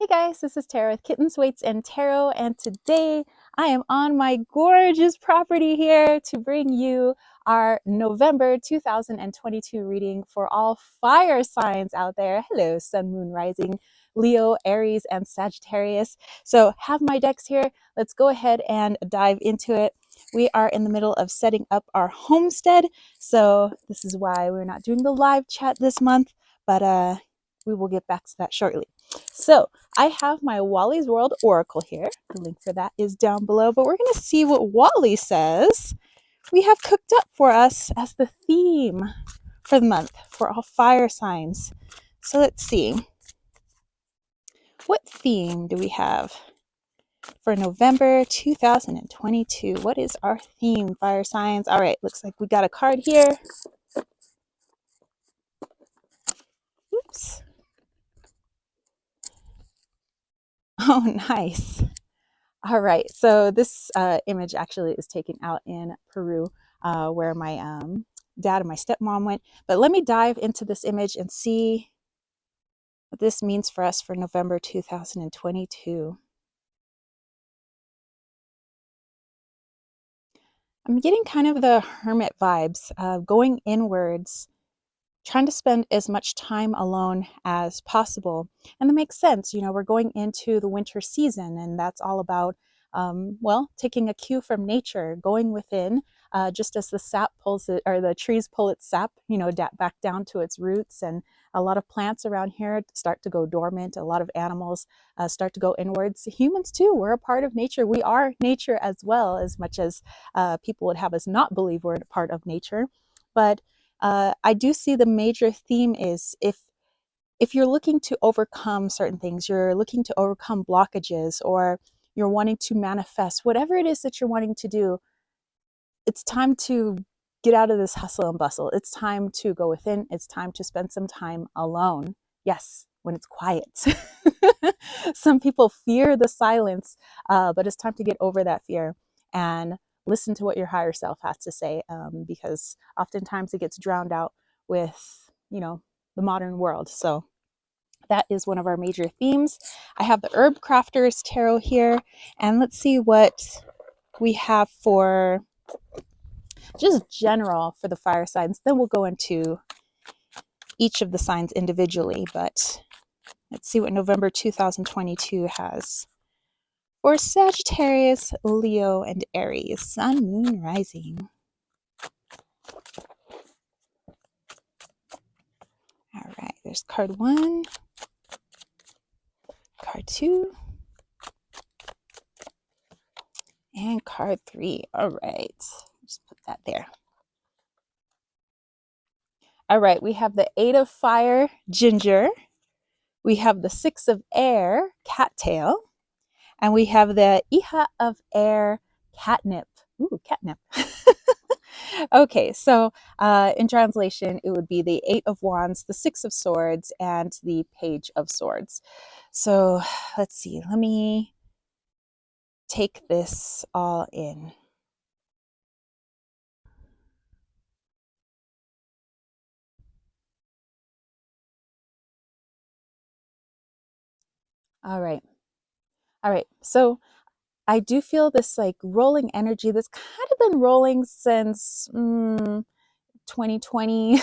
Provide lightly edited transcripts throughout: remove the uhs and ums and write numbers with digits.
Hey guys, this is Tara with Kittens, Weights, and Tarot, and today I am on my gorgeous property here to bring you our November 2022 reading for all fire signs out there. Hello, Sun, Moon, Rising, Leo, Aries, and Sagittarius. So have my decks here. Let's go ahead and dive into it. We are in the middle of setting up our homestead, so this is why we're not doing the live chat this month, but we will get back to that shortly. So I have my Wally's World Oracle here. The link for that is down below, but we're going to see what Wally says we have cooked up for us as the theme for the month for all fire signs. So let's see. What theme do we have for November 2022? What is our theme, fire signs? All right, looks like we got a card here. Oops. Oh, nice. All right, so this image actually is taken out in Peru, where my dad and my stepmom went. But let me dive into this image and see what this means for us for November 2022. I'm getting kind of the hermit vibes, going inwards, trying to spend as much time alone as possible. And that makes sense. You know, we're going into the winter season, and that's all about, well, taking a cue from nature, going within, just as the sap pulls it, or the trees pull its sap, you know, back down to its roots. And a lot of plants around here start to go dormant. A lot of animals start to go inwards. Humans too, we're a part of nature. We are nature as well, as much as people would have us not believe we're a part of nature. But I do see the major theme is if you're looking to overcome certain things, you're looking to overcome blockages, or you're wanting to manifest whatever it is that you're wanting to do, it's time to get out of this hustle and bustle. It's time to go within. It's time to spend some time alone. Yes, when it's quiet. Some people fear the silence, but it's time to get over that fear and listen to what your higher self has to say, because oftentimes it gets drowned out with, you know, the modern world. So that is one of our major themes. I have the Herb Crafters Tarot here, and let's see what we have for just general for the fire signs. Then we'll go into each of the signs individually, but let's see what November 2022 has for Sagittarius, Leo, and Aries, Sun, Moon, Rising. All right, there's card 1, card 2, and card 3. All right, just put that there. All right, we have the 8 of Fire, Ginger. We have the 6 of Air, Cattail. And we have the Hija of Air, Catnip. Ooh, catnip. Okay, so in translation, it would be the 8 of Wands, the 6 of Swords, and the Page of Swords. So let's see. Let me take this all in. All right. All right. So I do feel this like rolling energy that's kind of been rolling since 2020,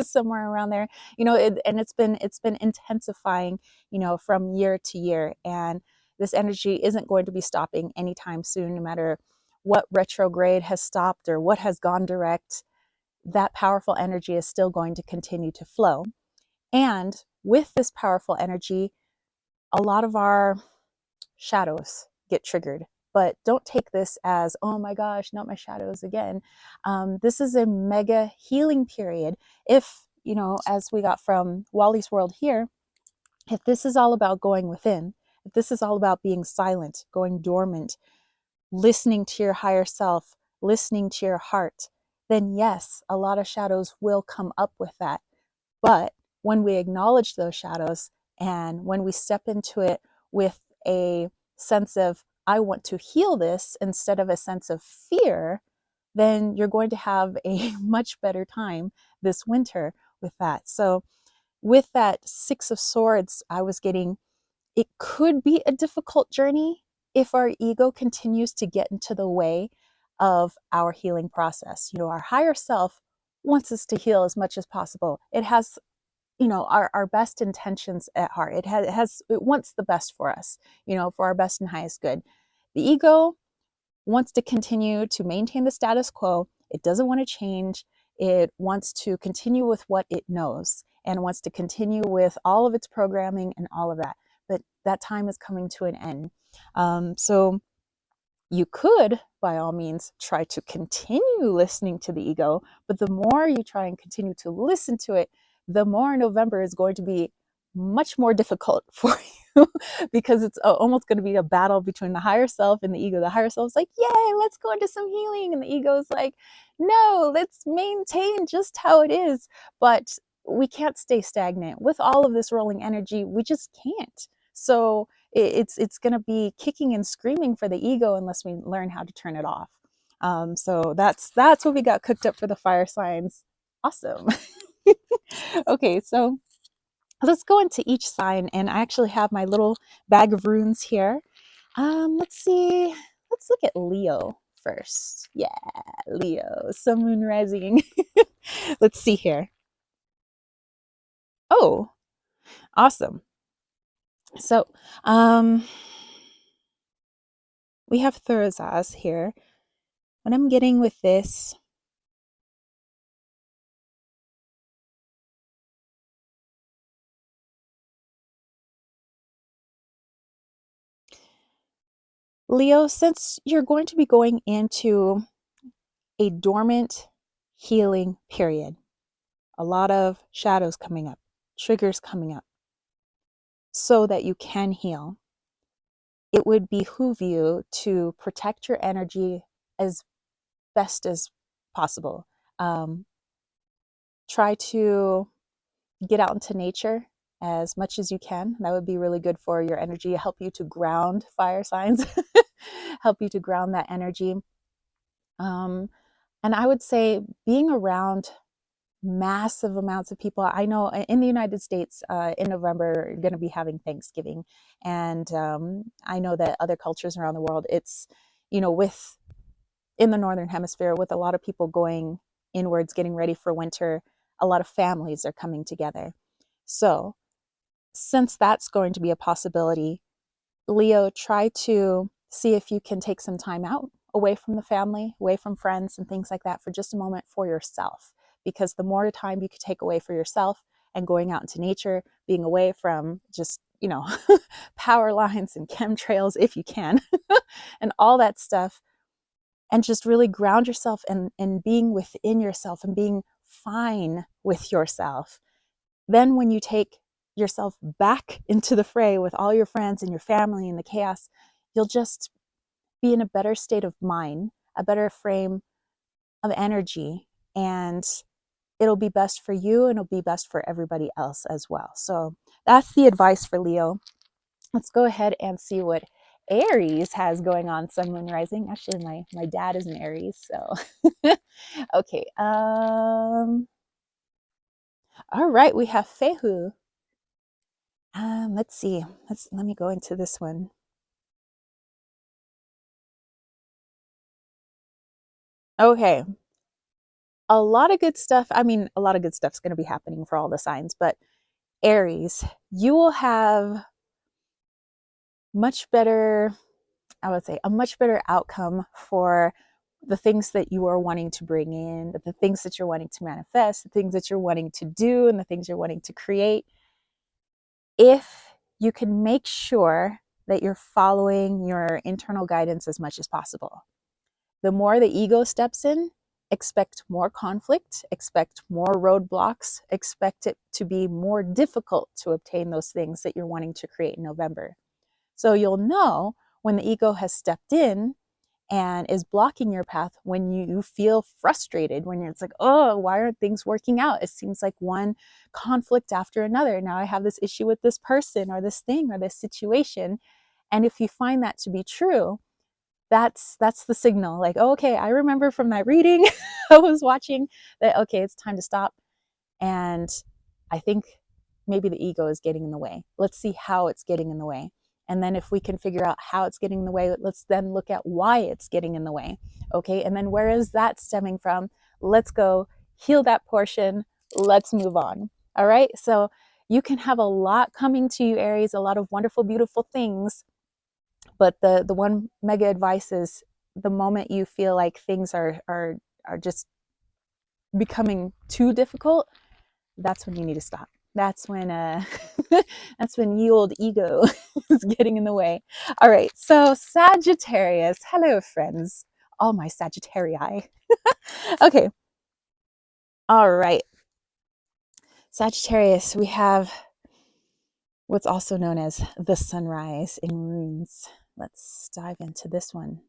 somewhere around there, you know, and it's been intensifying, you know, from year to year. And this energy isn't going to be stopping anytime soon, no matter what retrograde has stopped or what has gone direct. That powerful energy is still going to continue to flow. And with this powerful energy, a lot of our shadows get triggered. But don't take this as, oh my gosh, not my shadows again. This is a mega healing period. If, you know, as we got from Wally's World here, if this is all about going within, if this is all about being silent, going dormant, listening to your higher self, listening to your heart, then yes, a lot of shadows will come up with that. But when we acknowledge those shadows and when we step into it with a sense of, I want to heal this, instead of a sense of fear, then you're going to have a much better time this winter with that. So with that 6 of Swords, I was getting It could be a difficult journey if our ego continues to get into the way of our healing process. You know, our higher self wants us to heal as much as possible. It has, you know, our best intentions at heart. It wants the best for us, you know, for our best and highest good. The ego wants to continue to maintain the status quo. It doesn't want to change. It wants to continue with what it knows and wants to continue with all of its programming and all of that. But that time is coming to an end. So you could, by all means, try to continue listening to the ego, but the more you try and continue to listen to it, the more November is going to be much more difficult for you because it's almost going to be a battle between the higher self and the ego. The higher self is like, yay, let's go into some healing. And the ego is like, no, let's maintain just how it is. But we can't stay stagnant. With all of this rolling energy, we just can't. So it's going to be kicking and screaming for the ego unless we learn how to turn it off. So that's what we got cooked up for the fire signs. Awesome. Okay, so let's go into each sign, and I actually have my little bag of runes here. Let's see. Let's look at Leo first. Yeah, Leo, Sun, Moon, Rising. Let's see here. Oh, awesome. So, we have Thursaz here. What I'm getting with this, Leo, since you're going to be going into a dormant healing period, a lot of shadows coming up, triggers coming up, so that you can heal, it would behoove you to protect your energy as best as possible. Try to get out into nature as much as you can. That would be really good for your energy, help you to ground fire signs, help you to ground that energy. And I would say being around massive amounts of people. I know in the United States, in November, we're going to be having Thanksgiving. And I know that other cultures around the world, it's, you know, in the Northern Hemisphere, with a lot of people going inwards, getting ready for winter, a lot of families are coming together. So since that's going to be a possibility, Leo, try to see if you can take some time out away from the family, away from friends and things like that for just a moment for yourself. Because the more time you could take away for yourself and going out into nature, being away from just, you know, power lines and chemtrails if you can, and all that stuff, and just really ground yourself and being within yourself and being fine with yourself. Then when you take yourself back into the fray with all your friends and your family and the chaos, you'll just be in a better state of mind, a better frame of energy, and it'll be best for you and it'll be best for everybody else as well. So that's the advice for Leo. Let's go ahead and see what Aries has going on, Sun, Moon, Rising. Actually, my dad is an Aries, so okay. All right, we have Fehu. Let's see. Let me go into this one. Okay. A lot of good stuff. I mean, a lot of good stuff's going to be happening for all the signs, but Aries, you will have much better, I would say, a much better outcome for the things that you are wanting to bring in, the things that you're wanting to manifest, the things that you're wanting to do, and the things you're wanting to create. If you can make sure that you're following your internal guidance as much as possible. The more the ego steps in, expect more conflict, expect more roadblocks, expect it to be more difficult to obtain those things that you're wanting to create in November. So you'll know when the ego has stepped in and is blocking your path, when you feel frustrated, when it's like, oh, why aren't things working out? It seems like one conflict after another. Now I have this issue with this person or this thing or this situation. And if you find that to be true, that's the signal. Like, oh, okay, I remember from that reading I was watching that, okay, it's time to stop. And I think maybe the ego is getting in the way. Let's see how it's getting in the way. And then if we can figure out how it's getting in the way, let's then look at why it's getting in the way. Okay, and then where is that stemming from? Let's go heal that portion. Let's move on. All right, so you can have a lot coming to you, Aries, a lot of wonderful, beautiful things. But the one mega advice is the moment you feel like things are just becoming too difficult, that's when you need to stop. That's when that's when ye old ego is getting in the way. All right, so Sagittarius, hello friends, all my Sagittarii. Okay, all right, Sagittarius, we have what's also known as the sunrise in runes. Let's dive into this one.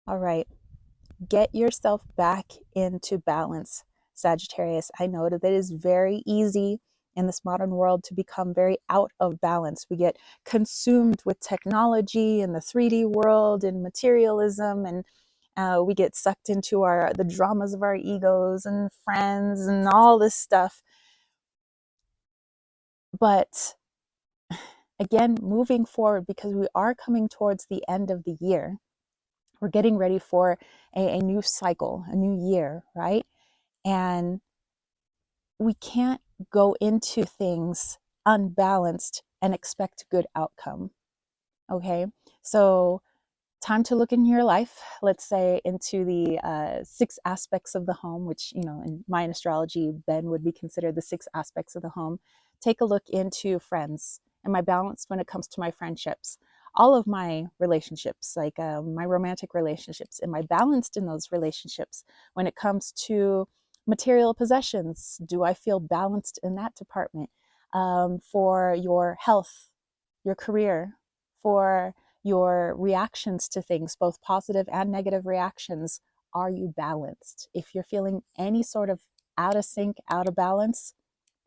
All right, get yourself back into balance, Sagittarius. I know that it is very easy in this modern world to become very out of balance. We get consumed with technology and the 3D world and materialism, and we get sucked into the dramas of our egos and friends and all this stuff. But again, moving forward, because we are coming towards the end of the year, we're getting ready for a new cycle, a new year, right? And we can't go into things unbalanced and expect good outcome. Okay, so time to look in your life, let's say into the 6 aspects of the home, which, you know, in Mayan astrology, Ben would be considered the 6 aspects of the home. Take a look into friends and my balance when it comes to my friendships. All of my relationships, like my romantic relationships, am I balanced in those relationships? When it comes to material possessions, do I feel balanced in that department? For your health, your career, for your reactions to things, both positive and negative reactions, are you balanced? If you're feeling any sort of out of sync, out of balance,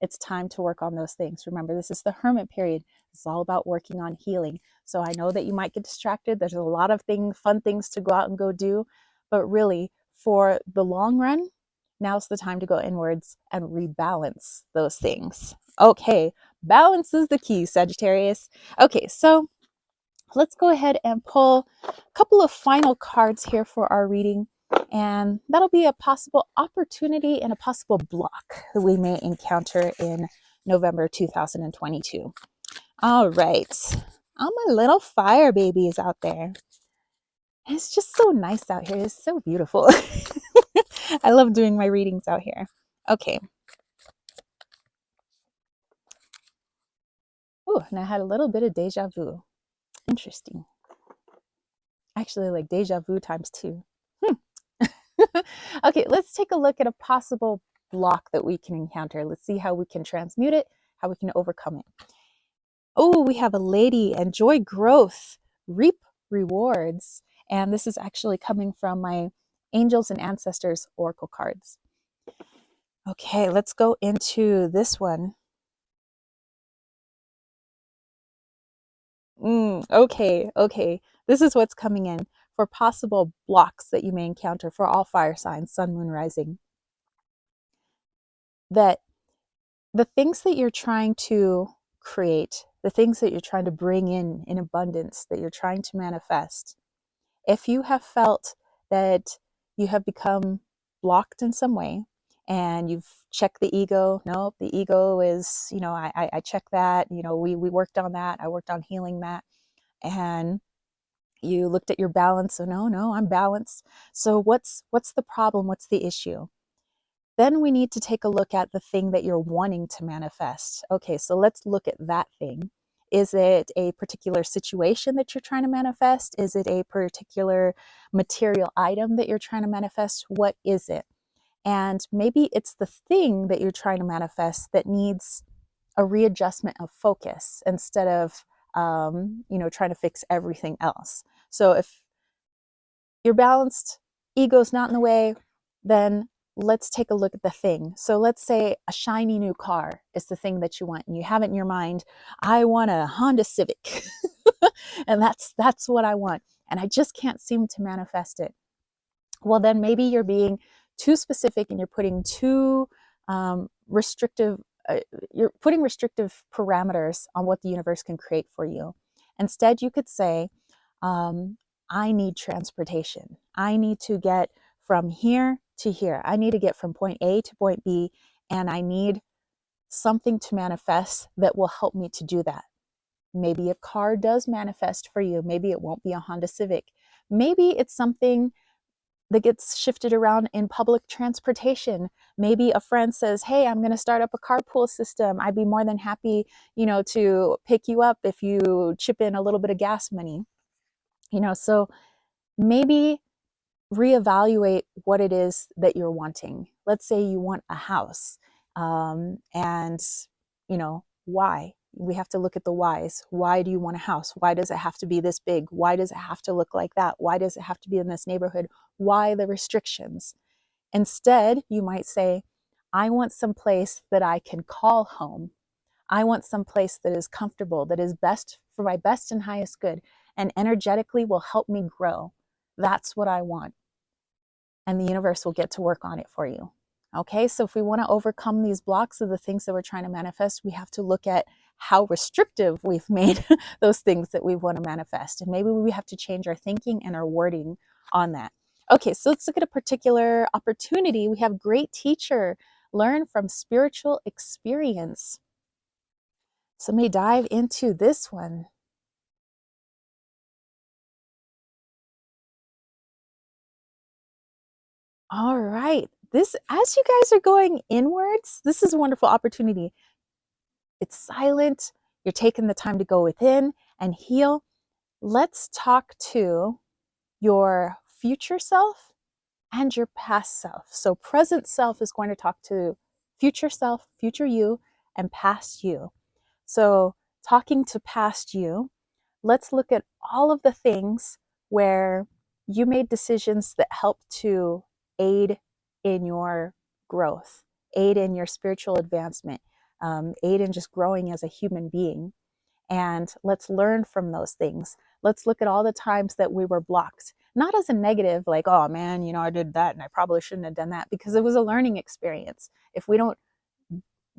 it's time to work on those things. Remember, this is the hermit period. It's all about working on healing. So I know that you might get distracted. There's a lot of fun things to go out and go do. But really, for the long run, now's the time to go inwards and rebalance those things. Okay, balance is the key, Sagittarius. Okay, so let's go ahead and pull a couple of final cards here for our reading. And that'll be a possible opportunity and a possible block that we may encounter in November 2022. All right. All my little fire babies out there. It's just so nice out here. It's so beautiful. I love doing my readings out here. Okay. Oh, and I had a little bit of deja vu. Interesting. Actually, like deja vu times 2. Okay, let's take a look at a possible block that we can encounter. Let's see how we can transmute it, how we can overcome it. Oh, we have a lady, enjoy growth, reap rewards. And this is actually coming from my Angels and Ancestors Oracle cards. Okay, let's go into this one. Okay. This is what's coming in for possible blocks that you may encounter for all fire signs, sun, moon, rising. That the things that you're trying to create, the things that you're trying to bring in abundance, that you're trying to manifest, if you have felt that you have become blocked in some way and you've checked the ego, nope, the ego is, I checked that, we worked on that, I worked on healing that, and you looked at your balance, so no, I'm balanced. So what's the problem? What's the issue? Then we need to take a look at the thing that you're wanting to manifest. Okay, so let's look at that thing. Is it a particular situation that you're trying to manifest? Is it a particular material item that you're trying to manifest? What is it? And maybe it's the thing that you're trying to manifest that needs a readjustment of focus instead of, trying to fix everything else. So if you're balanced, ego's not in the way, then let's take a look at the thing. So let's say a shiny new car is the thing that you want, and you have it in your mind, I want a Honda Civic. And that's what I want. and I just can't seem to manifest it. Well, then maybe you're being too specific and you're putting too restrictive, you're putting restrictive parameters on what the universe can create for you. Instead, you could say, I need transportation. I need to get from here to here. I need to get from point A to point B, and I need something to manifest that will help me to do that. Maybe a car does manifest for you. Maybe it won't be a Honda Civic. Maybe it's something that gets shifted around in public transportation. Maybe a friend says, hey, I'm going to start up a carpool system. I'd be more than happy, to pick you up if you chip in a little bit of gas money. So maybe reevaluate what it is that you're wanting. Let's say you want a house, and why? We have to look at the whys. Why do you want a house? Why does it have to be this big? Why does it have to look like that? Why does it have to be in this neighborhood? Why the restrictions? Instead, you might say, I want some place that I can call home. I want some place that is comfortable, that is best for my best and highest good, and energetically will help me grow. That's what I want. And the universe will get to work on it for you. Okay, so if we want to overcome these blocks of the things that we're trying to manifest, we have to look at how restrictive we've made those things that we want to manifest. And maybe we have to change our thinking and our wording on that. Okay, so let's look at a particular opportunity. We have great teacher, learn from spiritual experience. So let me dive into this one. All right. This, as you guys are going inwards, this is a wonderful opportunity. It's silent. You're taking the time to go within and heal. Let's talk to your future self and your past self. So present self is going to talk to future self, future you, and past you. So talking to past you, let's look at all of the things where you made decisions that help to aid in your growth, aid in your spiritual advancement, aid in just growing as a human being. And let's learn from those things. Let's look at all the times that we were blocked, not as a negative, like, oh man, I did that and I probably shouldn't have done that, because it was a learning experience. If we don't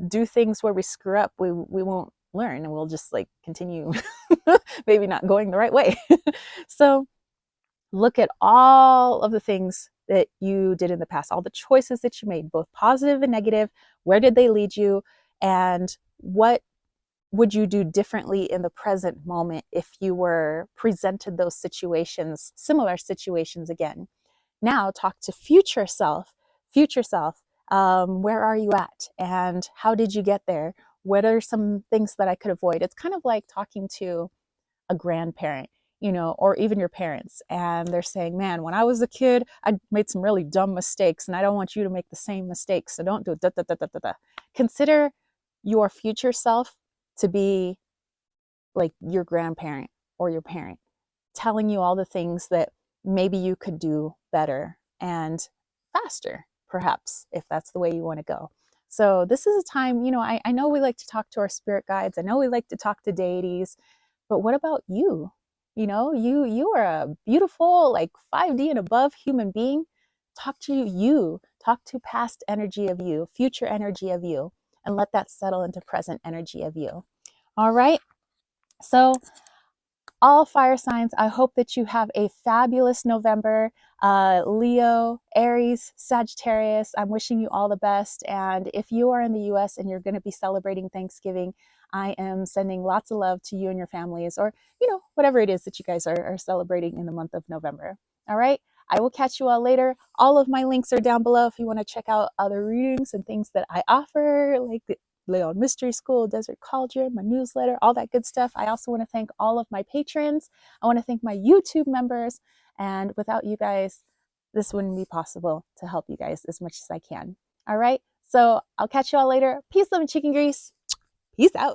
do things where we screw up, we won't learn, and we'll just like continue maybe not going the right way. So look at all of the things that you did in the past, all the choices that you made, both positive and negative. Where did they lead you? And what would you do differently in the present moment if you were presented those situations, similar situations again? Now talk to future self. Future self, where are you at? And how did you get there? What are some things that I could avoid? It's kind of like talking to a grandparent, or even your parents, and they're saying, man, when I was a kid, I made some really dumb mistakes, and I don't want you to make the same mistakes, so don't do da, da, da, da, da, da. Consider your future self to be like your grandparent or your parent, telling you all the things that maybe you could do better and faster, perhaps, if that's the way you want to go. So this is a time, I know we like to talk to our spirit guides. I know we like to talk to deities, but what about you? You are a beautiful, like 5D and above human being. Talk to you. Talk to past energy of you, future energy of you, and let that settle into present energy of you. All right. So all fire signs, I hope that you have a fabulous November. Leo, Aries, Sagittarius, I'm wishing you all the best. And if you are in the US and you're going to be celebrating Thanksgiving, I am sending lots of love to you and your families, or, whatever it is that you guys are celebrating in the month of November. All right. I will catch you all later. All of my links are down below if you want to check out other readings and things that I offer, like the Leon Mystery School, Desert Cauldron, my newsletter, all that good stuff. I also want to thank all of my patrons. I want to thank my YouTube members. And without you guys, this wouldn't be possible to help you guys as much as I can. All right. So I'll catch you all later. Peace, love, and chicken grease. Peace out.